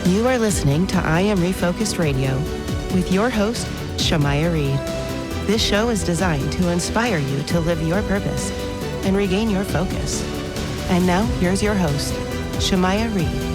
You are listening to I Am Refocused Radio with your host, Shamaya Reed. This show is designed to inspire you to live your purpose and regain your focus. And now, here's your host, Shamaya Reed.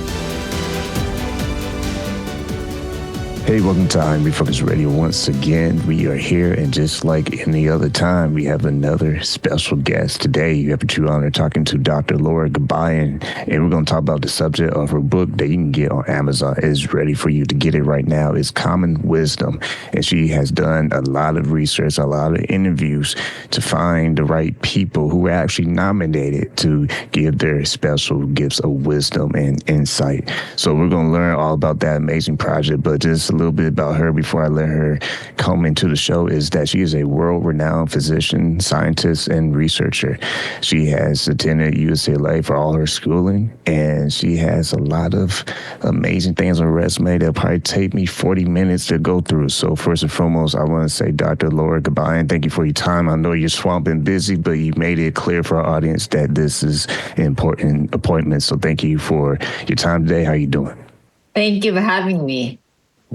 Hey, welcome to I Am Refocused Radio. Once again, we are here, and just like any other time, we have another special guest. Today, you have a true honor talking to Dr. Laura Gabayan, and we're going to talk about the subject of her book that you can get on Amazon. It is ready for you to get it right now. It's Common Wisdom, and she has done a lot of research, a lot of interviews to find the right people who were actually nominated to give their special gifts of wisdom and insight. So we're going to learn all about that amazing project, but just a little bit about her before I let her come into the show is that she is a world-renowned physician, scientist, and researcher. She has attended UCLA for all her schooling, and she has a lot of amazing things on her resume that'll probably take me 40 minutes to go through. So first and foremost, I want to say, Dr. Laura Gabayan, thank you for your time. I know you're swamped and busy, but you made it clear for our audience that this is an important appointment. So thank you for your time today. How you doing? Thank you for having me.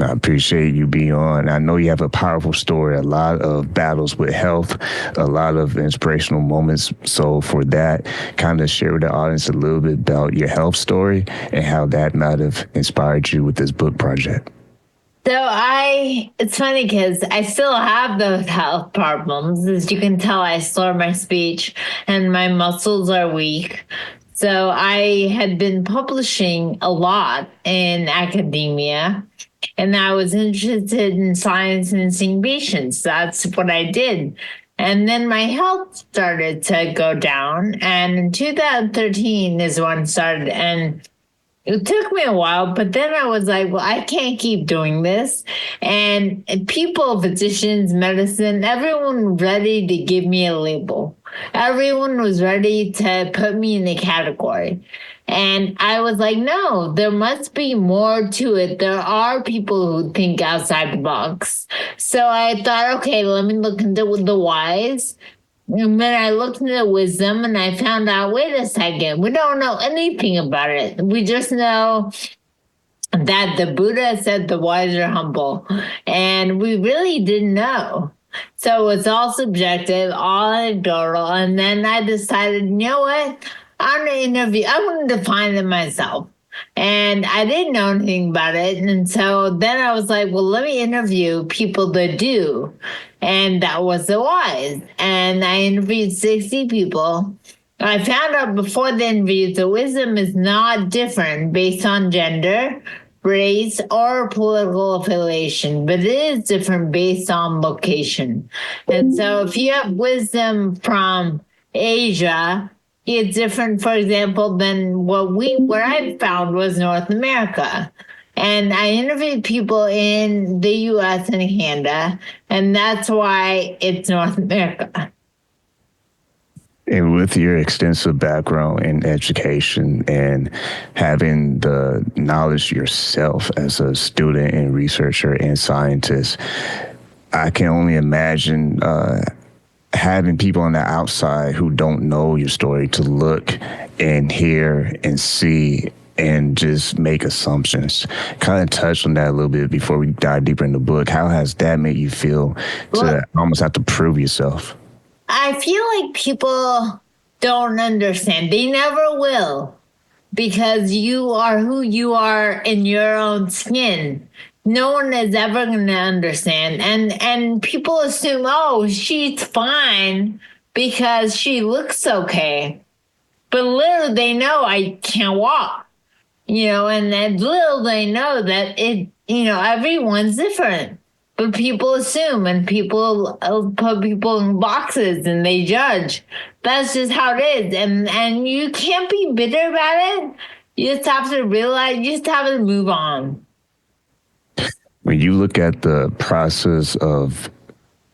I appreciate you being on. I know you have a powerful story, a lot of battles with health, a lot of inspirational moments. So for that, kind of share with the audience a little bit about your health story and how that might have inspired you with this book project. So it's funny because I still have those health problems. As you can tell, I slur my speech and my muscles are weak. So I had been publishing a lot in academia. And I was interested in science and seeing patients. That's what I did. And then my health started to go down. And in 2013 is when it started. And it took me a while, but then I was like, well, I can't keep doing this. And people, physicians, medicine, everyone ready to give me a label. Everyone was ready to put me in a category. And I was like, no, there must be more to it. There are people who think outside the box. So I thought, okay, let me look into the whys. And then I looked into wisdom and I found out, wait a second, we don't know anything about it. We just know that the Buddha said the wise are humble. And we really didn't know. So it's all subjective, all anecdotal. And then I decided, you know what? I'm going to define it myself. And I didn't know anything about it. And so then I was like, well, let me interview people that do. And that was the wise. And I interviewed 60 people. I found out before the interview that wisdom is not different based on gender, race, or political affiliation, but it is different based on location. And so if you have wisdom from Asia, it's different, for example, than what I found was North America. And I interviewed people in the US and Canada, and that's why it's North America. And with your extensive background in education and having the knowledge yourself as a student and researcher and scientist, I can only imagine having people on the outside who don't know your story to look and hear and see and just make assumptions. Kind of touch on that a little bit before we dive deeper in the book. How has that made you feel to almost have to prove yourself? I feel like people don't understand. They never will, because you are who you are in your own skin. No one is ever going to understand. And people assume, oh, she's fine because she looks okay. But little they know I can't walk, and then little they know that everyone's different. But people assume, and people put people in boxes and they judge. That's just how it is. And you can't be bitter about it. You just have to realize, you just have to move on. When you look at the process of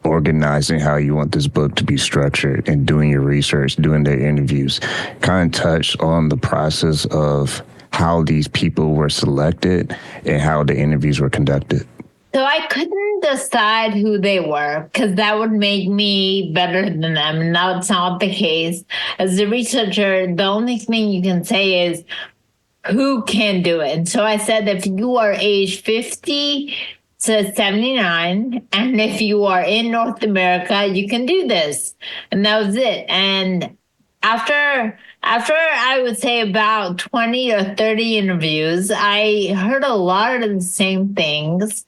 organizing how you want this book to be structured and doing your research, doing their interviews, kind of touch on the process of how these people were selected and how the interviews were conducted. So I couldn't decide who they were because that would make me better than them. And that's not the case. As a researcher, the only thing you can say is who can do it. And so I said, if you are age 50 to 79, and if you are in North America, you can do this. And that was it. And after I would say about 20 or 30 interviews, I heard a lot of the same things,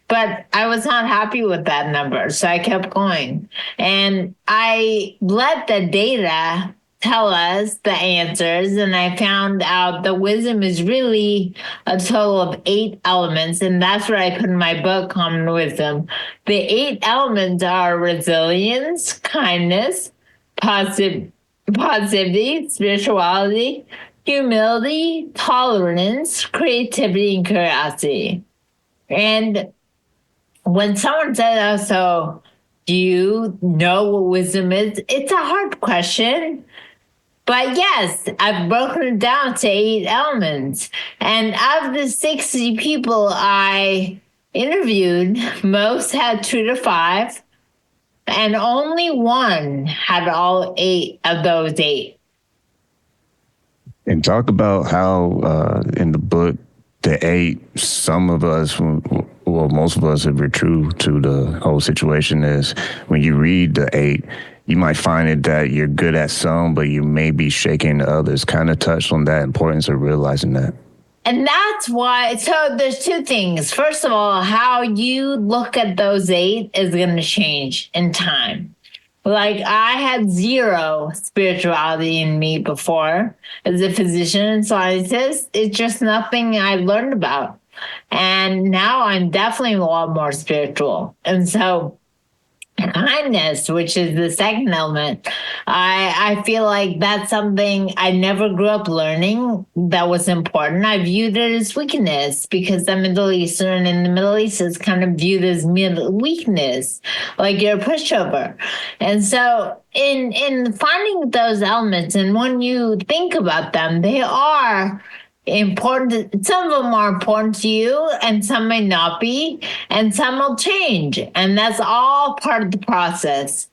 but I was not happy with that number. So I kept going. And I let the data tell us the answers, and I found out the wisdom is really a total of 8 elements, and that's what I put in my book, Common Wisdom. The 8 elements are resilience, kindness, positivity, spirituality, humility, tolerance, creativity, and curiosity. And when someone says, "Oh, so do you know what wisdom is?" It's a hard question. But yes, I've broken it down to 8 elements. And of the 60 people I interviewed, most had 2 to 5, and only one had all 8 of those 8. And talk about how in the book, the 8, some of us, well, most of us, if we're true to the whole situation, is when you read the 8, you might find it that you're good at some, but you may be shaking others. Kind of touch on that importance of realizing that. And that's why, so there's 2 things. First of all, how you look at those 8 is going to change in time. Like, I had 0 spirituality in me before as a physician and scientist. It's just nothing I learned about. And now I'm definitely a lot more spiritual. And so kindness, which is the second element, I feel like that's something I never grew up learning that was important. I viewed it as weakness because I'm Middle Eastern, and the Middle East is kind of viewed as weakness, like you're a pushover. And so in finding those elements, and when you think about them, they are important. Some of them are important to you, and some may not be, and some will change, and that's all part of the process.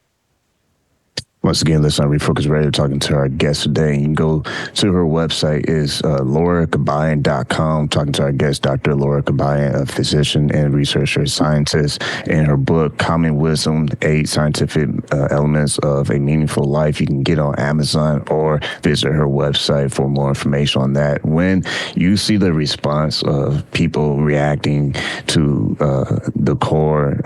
Once again, listen on Refocused Radio, talking to our guest today. You can go to her website, is lauragabayan.com, talking to our guest, Dr. Laura Gabayan, a physician and researcher, scientist. In her book, Common Wisdom, 8 Scientific Elements of a Meaningful Life, you can get on Amazon or visit her website for more information on that. When you see the response of people reacting to the core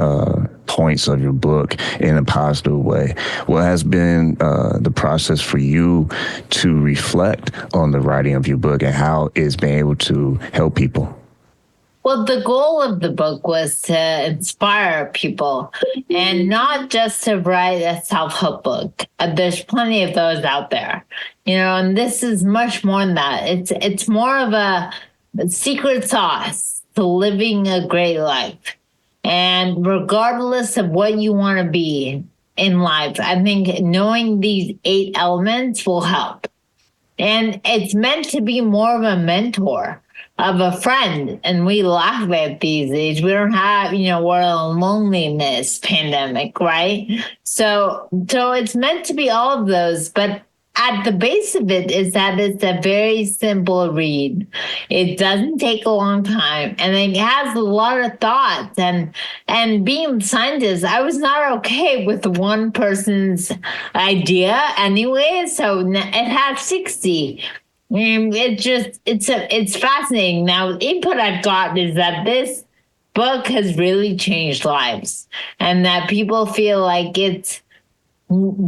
points of your book in a positive way, what has been the process for you to reflect on the writing of your book and how it's been able to help people? Well, the goal of the book was to inspire people and not just to write a self-help book. There's plenty of those out there, and this is much more than that. It's more of a secret sauce to living a great life. And regardless of what you want to be in life, I think knowing these 8 elements will help. And it's meant to be more of a mentor, of a friend. And we laugh at these days. We don't have, we're in a loneliness pandemic, right? So it's meant to be all of those, but at the base of it is that it's a very simple read. It doesn't take a long time, and it has a lot of thoughts. And being a scientist, I was not okay with one person's idea anyway, so it had 60. It's fascinating. Now, the input I've got is that this book has really changed lives, and that people feel like it's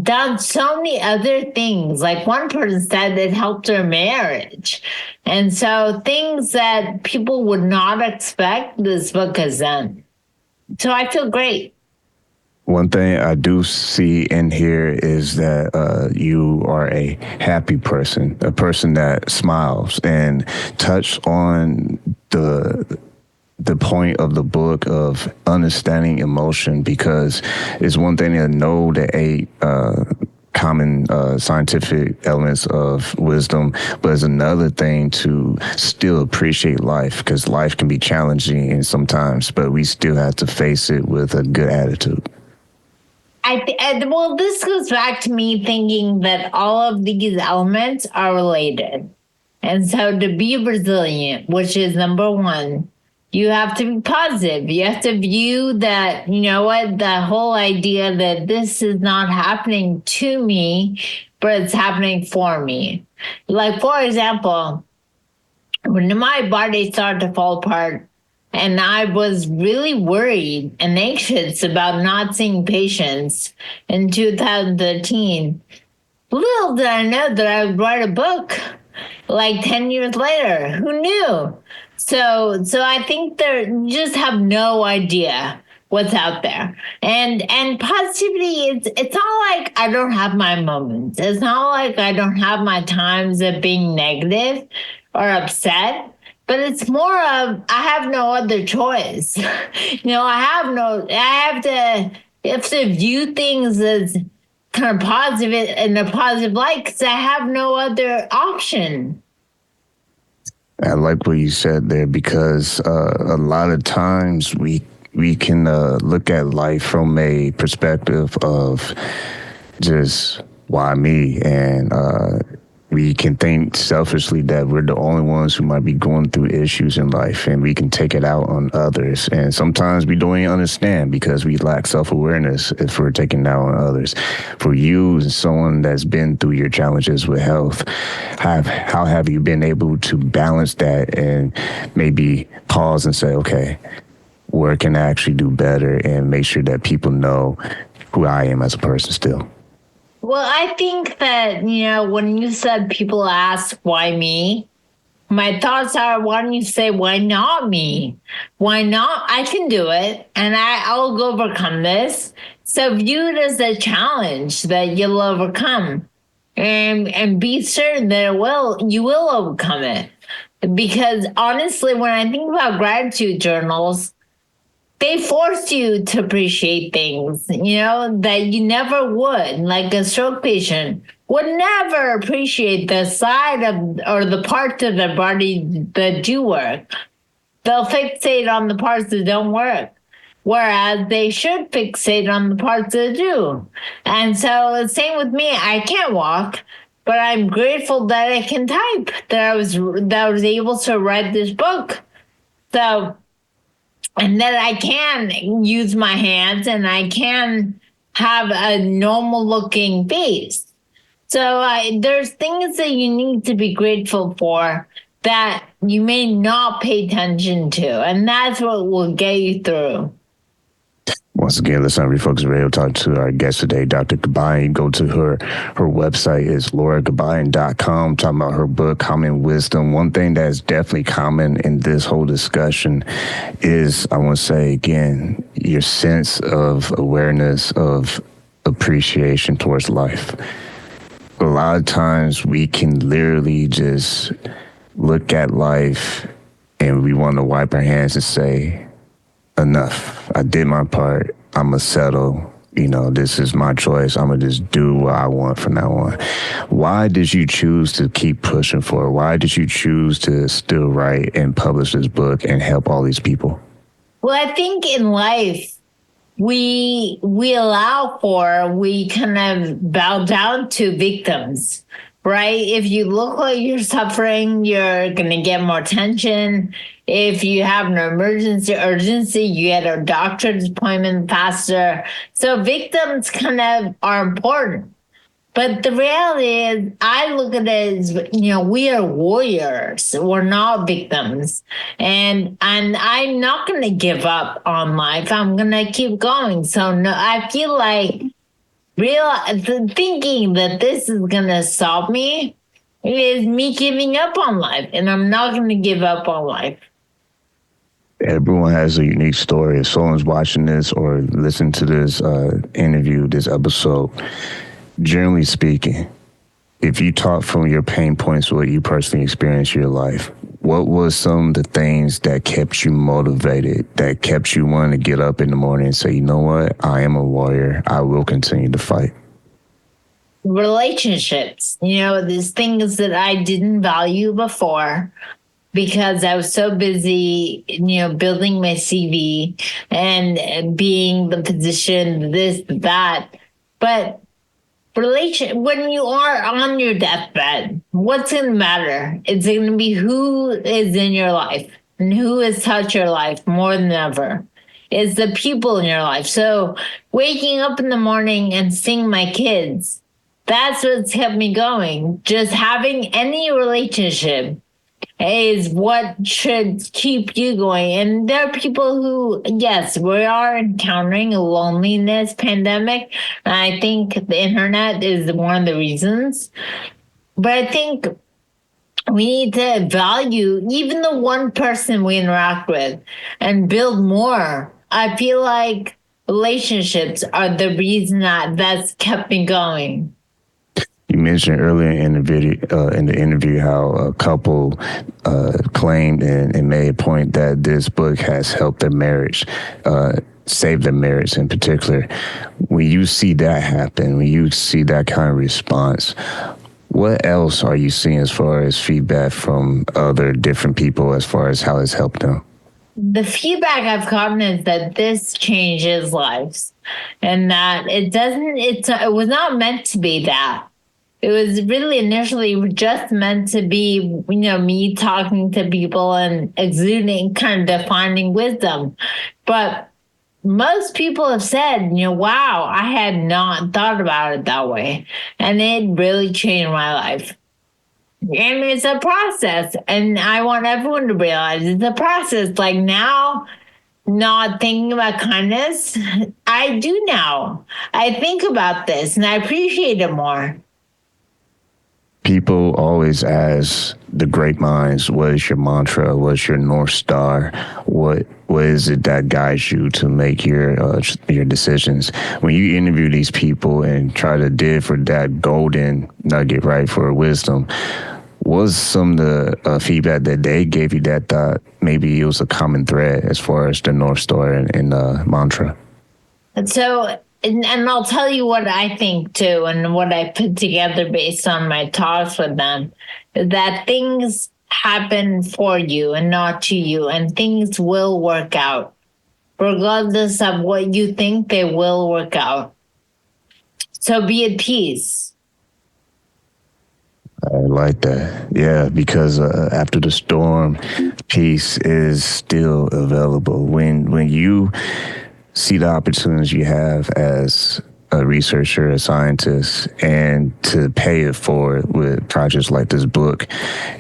done so many other things. Like one person said it helped their marriage. And so things that people would not expect, this book has done. So I feel great. One thing I do see in here is that you are a happy person, a person that smiles, and touch on the point of the book of understanding emotion, because it's one thing to know the 8 common scientific elements of wisdom, but it's another thing to still appreciate life, because life can be challenging and sometimes, but we still have to face it with a good attitude. Well, this goes back to me thinking that all of these elements are related. And so to be resilient, which is number one, you have to be positive. You have to view that, you know what, the whole idea that this is not happening to me, but it's happening for me. Like, for example, when my body started to fall apart and I was really worried and anxious about not seeing patients in 2013, little did I know that I would write a book like 10 years later. Who knew? So I think you just have no idea what's out there. And positivity, it's not like I don't have my moments. It's not like I don't have my times of being negative or upset. But it's more of I have no other choice. I have to view things as kind of positive in a positive light because I have no other option. I like what you said there because a lot of times we can look at life from a perspective of just why me, and we can think selfishly that we're the only ones who might be going through issues in life, and we can take it out on others. And sometimes we don't even understand because we lack self-awareness if we're taking it out on others. For you, as someone that's been through your challenges with health, how have you been able to balance that and maybe pause and say, okay, where can I actually do better and make sure that people know who I am as a person still? Well, I think that, when you said people ask why me, my thoughts are, why don't you say, why not me? Why not? I can do it and I'll overcome this. So view it as a challenge that you'll overcome and be certain that you will overcome it. Because honestly, when I think about gratitude journals, they force you to appreciate things, that you never would. Like a stroke patient would never appreciate the side of or the parts of their body that do work. They'll fixate on the parts that don't work, whereas they should fixate on the parts that do. And so, same with me. I can't walk, but I'm grateful that I can type. That I was able to write this book. So. And that I can use my hands and I can have a normal looking face. So there's things that you need to be grateful for that you may not pay attention to. And that's what will get you through. Once again, listen on Refocused Radio, talking to our guest today, Dr. Gabayan. Go to her website is lauragabayan.com, talking about her book, Common Wisdom. One thing that is definitely common in this whole discussion is, I want to say again, your sense of awareness, of appreciation towards life. A lot of times we can literally just look at life and we want to wipe our hands and say, enough. I did my part. I'm going to settle. This is my choice. I'm going to just do what I want from now on. Why did you choose to keep pushing for it? Why did you choose to still write and publish this book and help all these people? Well, I think in life, we kind of bow down to victims, right? If you look like you're suffering, you're going to get more attention. If you have an urgency, you get a doctor's appointment faster. So victims kind of are important. But the reality is, I look at it as, we are warriors. We're not victims. And I'm not going to give up on life. I'm going to keep going. So no, I feel like thinking that this is going to stop me is me giving up on life. And I'm not going to give up on life. Everyone has a unique story. If someone's watching this or listening to this interview, this episode, generally speaking, if you talk from your pain points, what you personally experienced in your life, what was some of the things that kept you motivated, that kept you wanting to get up in the morning and say, you know what, I am a warrior. I will continue to fight? Relationships, these things that I didn't value before because I was so busy, building my CV and being the physician, this, that. But when you are on your deathbed, what's going to matter? It's going to be who is in your life and who has touched your life more than ever. It's the people in your life. So waking up in the morning and seeing my kids, that's what's kept me going. Just having any relationship is what should keep you going. And there are people who, yes, we are encountering a loneliness pandemic. And I think the internet is one of the reasons. But I think we need to value even the one person we interact with and build more. I feel like relationships are the reason that's kept me going. You mentioned earlier in the interview, how a couple claimed and made a point that this book has helped their marriage, saved their marriage in particular. When you see that happen, when you see that kind of response, what else are you seeing as far as feedback from other different people as far as how it's helped them? The feedback I've gotten is that this changes lives and that it was not meant to be that. It was really initially just meant to be, me talking to people and exuding, kind of defining wisdom. But most people have said, wow, I had not thought about it that way. And it really changed my life. And it's a process. And I want everyone to realize it's a process. Like now, not thinking about kindness, I do now. I think about this and I appreciate it more. People always ask the great minds, what is your mantra? What's your North Star? What is it that guides you to make your decisions? When you interview these people and try to dig for that golden nugget, right, for wisdom, was some of the feedback that they gave you that thought maybe it was a common thread as far as the North Star and mantra? And so, and I'll tell you what I think too, and what I put together based on my talks with them, that things happen for you and not to you, and things will work out. Regardless of what you think, they will work out. So be at peace. I like that. Yeah, because after the storm, peace is still available. When you see the opportunities you have as a researcher, a scientist, and to pay it forward with projects like this book,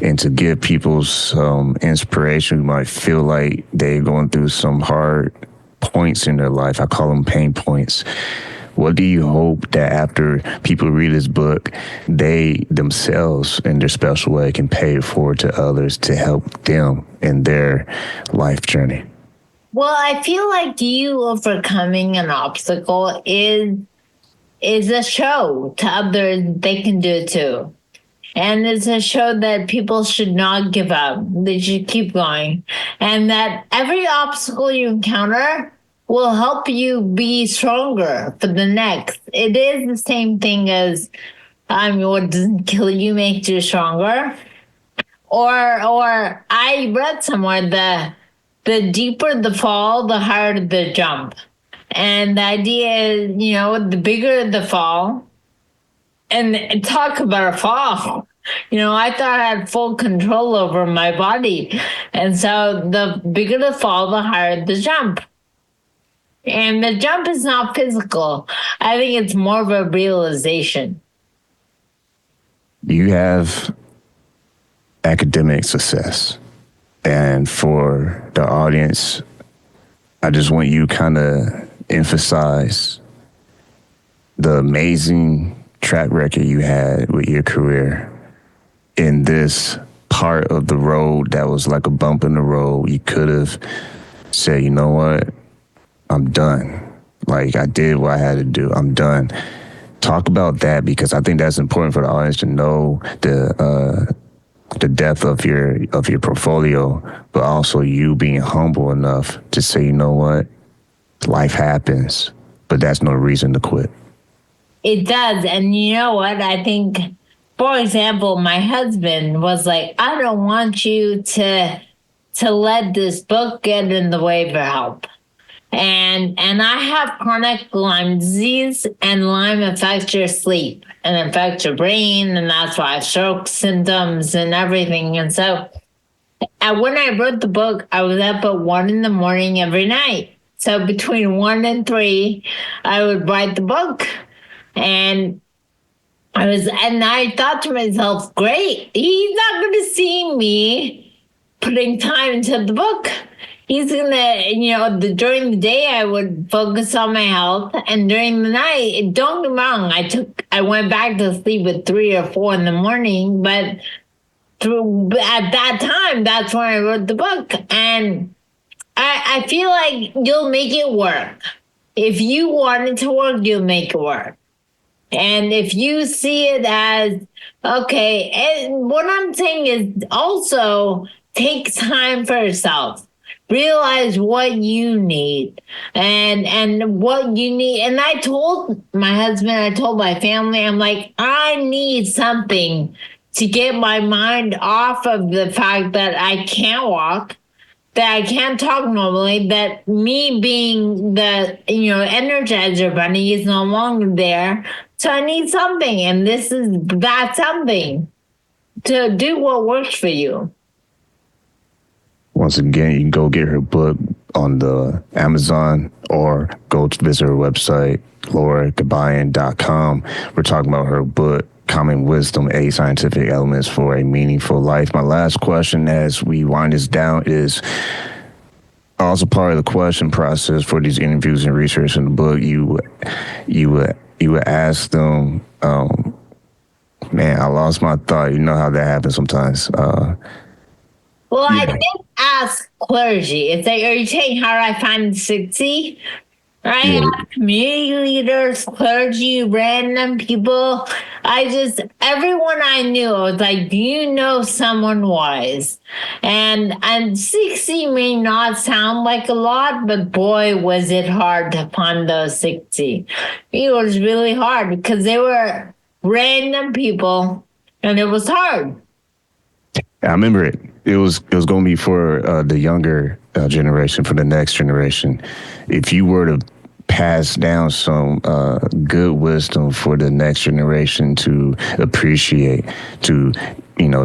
and to give people some inspiration who might feel like they're going through some hard points in their life. I call them pain points. What do you hope that after people read this book, they themselves in their special way can pay it forward to others to help them in their life journey? Well, I feel like you overcoming an obstacle is a show to others. They can do it too. And it's a show that people should not give up. They should keep going. And that every obstacle you encounter will help you be stronger for the next. It is the same thing as what doesn't kill you makes you stronger. Or I read somewhere the deeper the fall, the harder the jump. And the idea is, the bigger the fall, and talk about a fall. I thought I had full control over my body. And so the bigger the fall, the higher the jump. And the jump is not physical. I think it's more of a realization. You have academic success. And for the audience, I just want you kind of emphasize the amazing track record you had with your career in this part of the road that was like a bump in the road. You could have said, you know what? I'm done. Like, I did what I had to do. I'm done. Talk about that, because I think that's important for the audience to know the depth of your portfolio, but also you being humble enough to say, you know what? Life happens, but that's no reason to quit. It does. And you know what? I think, for example, my husband was like, I don't want you to let this book get in the way of your help. And I have chronic Lyme disease, and Lyme affects your sleep and affects your brain, and that's why I have stroke symptoms and everything. And so when I wrote the book, I was up at 1 a.m. every night. So between 1 and 3, I would write the book. And I thought to myself, great, he's not going to see me putting time into the book. He's going to, during the day, I would focus on my health. And during the night, don't get me wrong, I went back to sleep at 3 or 4 in the morning. But at that time, that's when I wrote the book. And I feel like you'll make it work. If you want it to work, you'll make it work. And if you see it as, okay, and what I'm saying is also take time for yourself. Realize what you need and what you need. And I told my husband, I told my family, I'm like, I need something to get my mind off of the fact that I can't walk, that I can't talk normally, that me being the, Energizer bunny is no longer there. So I need something. And this is that something to do what works for you. Once again, you can go get her book on the Amazon or go to visit her website, LauraGabayan.com. We're talking about her book, Common Wisdom, 8 Scientific Elements for a Meaningful Life. My last question as we wind this down is also part of the question process for these interviews and research in the book. You would ask them, man, I lost my thought. You know how that happens sometimes. Well, I did ask clergy. It's like, are you saying how do I find 60? Right? Yeah. Community leaders, clergy, random people. Everyone I knew, I was like, do you know someone wise? And 60 may not sound like a lot, but boy, was it hard to find those 60. It was really hard because they were random people and it was hard. I remember it. It was going to be for the younger generation, for the next generation. If you were to pass down some good wisdom for the next generation to appreciate, to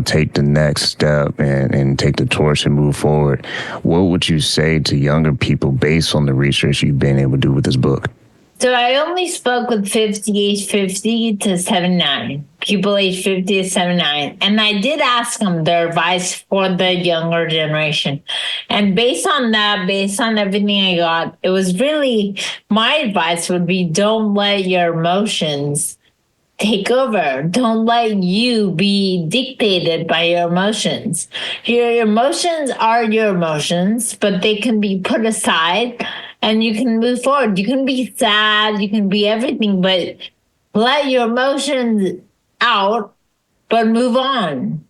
take the next step and take the torch and move forward, what would you say to younger people based on the research you've been able to do with this book? So I only spoke with age 50 to 79, people age 50 to 79. And I did ask them their advice for the younger generation. And based on that, based on everything I got, it was really, my advice would be don't let your emotions take over. Don't let you be dictated by your emotions. Your emotions are your emotions, but they can be put aside and you can move forward. You can be sad, you can be everything, but let your emotions out, but move on.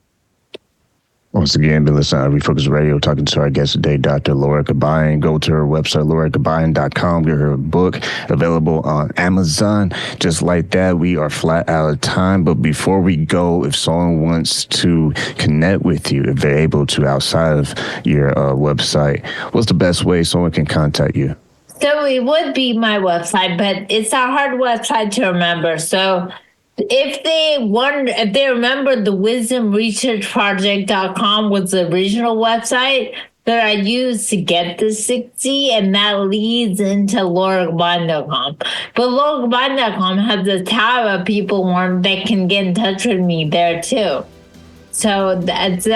Once again, been listening to Refocused Radio, talking to our guest today, Dr. Laura Gabayan. Go to her website, LauraGabayan.com. Get her book available on Amazon. Just like that, we are flat out of time. But before we go, if someone wants to connect with you, if they're able to outside of your website, what's the best way someone can contact you? So it would be my website, but it's a hard website to remember. So if they remember, the wisdomresearchproject.com was the original website that I used to get the 60, and that leads into LauraGabayan.com. But LauraGabayan.com has a tab of people that can get in touch with me there too. So that's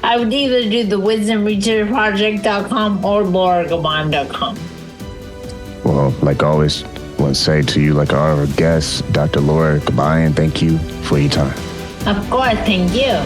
I would either do the wisdomresearchproject.com or LauraGabayan.com. Well, like always, I want to say to you, like our guest, Dr. Laura Gabayan, thank you for your time. Of course, thank you.